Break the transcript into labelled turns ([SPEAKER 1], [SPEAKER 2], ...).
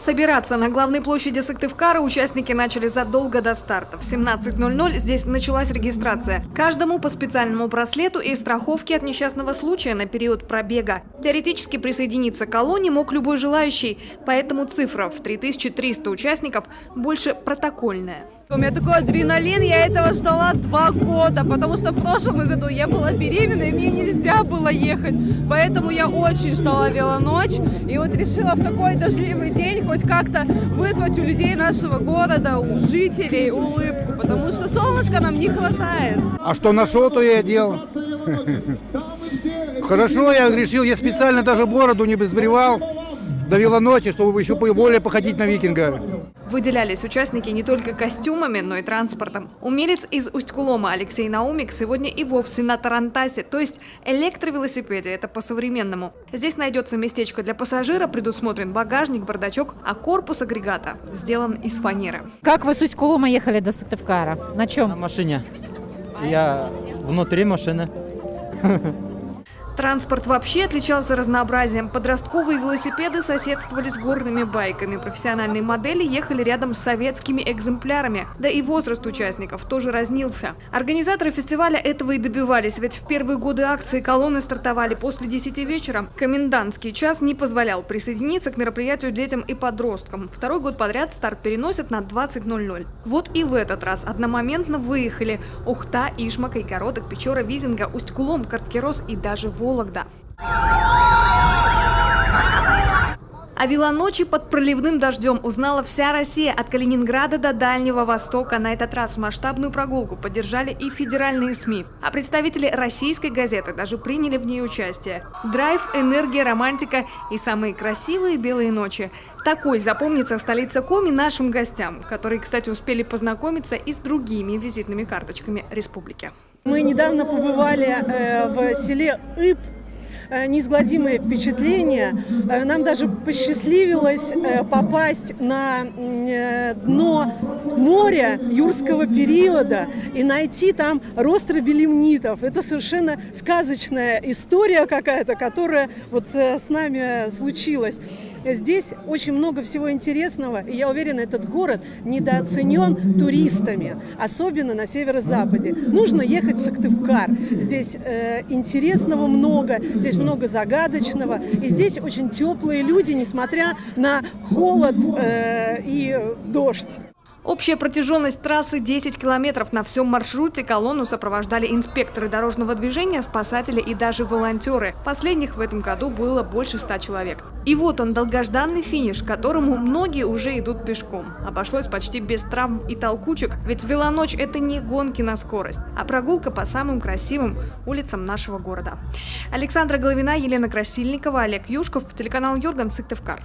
[SPEAKER 1] Собираться на главной площади Сыктывкара участники начали задолго до старта. В 17:00 здесь началась регистрация. Каждому по специальному браслету и страховке от несчастного случая на период пробега. Теоретически присоединиться к колонне мог любой желающий, поэтому цифра в 3300 участников больше протокольная.
[SPEAKER 2] У меня такой адреналин, я этого ждала 2 года, потому что в прошлом году я была беременна, и мне нельзя было ехать. Поэтому я очень ждала велоночь, и вот решила в такой дождливый день хоть как-то вызвать у людей нашего города, у жителей улыбку, потому что солнышка нам не хватает.
[SPEAKER 3] А что нашел, то я и делал. Хорошо, я решил, я специально даже бороду не сбривал до велоночи, чтобы еще более походить на викинга.
[SPEAKER 1] Выделялись участники не только костюмами, но и транспортом. Умелец из Усть-Кулома Алексей Наумик сегодня и вовсе на тарантасе, то есть электровелосипеде, это по-современному. Здесь найдется местечко для пассажира, предусмотрен багажник, бардачок, а корпус агрегата сделан из фанеры.
[SPEAKER 4] Как вы с Усть-Кулома ехали до Сыктывкара? На чем?
[SPEAKER 5] На машине. Я внутри машины.
[SPEAKER 1] Транспорт вообще отличался разнообразием. Подростковые велосипеды соседствовали с горными байками. Профессиональные модели ехали рядом с советскими экземплярами. Да и возраст участников тоже разнился. Организаторы фестиваля этого и добивались, ведь в первые годы акции колонны стартовали после 10 вечера. Комендантский час не позволял присоединиться к мероприятию детям и подросткам. Второй год подряд старт переносят на 20:00. Вот и в этот раз одномоментно выехали Ухта, Ишма, Кайгородок, Печора, Визинга, Усть-Кулом, Карткерос и даже Вологда. О велоночи под проливным дождем узнала вся Россия, от Калининграда до Дальнего Востока. На этот раз масштабную прогулку поддержали и федеральные СМИ. А представители российской газеты даже приняли в ней участие. Драйв, энергия, романтика и самые красивые белые ночи. Такой запомнится столица Коми нашим гостям, которые, кстати, успели познакомиться и с другими визитными карточками республики.
[SPEAKER 6] Мы недавно побывали в селе Иб. Неизгладимые впечатления. Нам даже посчастливилось попасть на дно моря юрского периода и найти там ростро белемнитов. Это совершенно сказочная история какая-то, которая вот с нами случилась. Здесь очень много всего интересного, и я уверена, этот город недооценен туристами, особенно на северо-западе. Нужно ехать в Сыктывкар. Здесь интересного много, здесь много загадочного, и здесь очень теплые люди, несмотря на холод и дождь.
[SPEAKER 1] Общая протяженность трассы 10 километров. На всем маршруте колонну сопровождали инспекторы дорожного движения, спасатели и даже волонтеры. Последних в этом году было больше 100 человек. И вот он, долгожданный финиш, к которому многие уже идут пешком. Обошлось почти без травм и толкучек, ведь велоночь – это не гонки на скорость, а прогулка по самым красивым улицам нашего города. Александра Головина, Елена Красильникова, Олег Юшков, телеканал Юрган, Сыктывкар.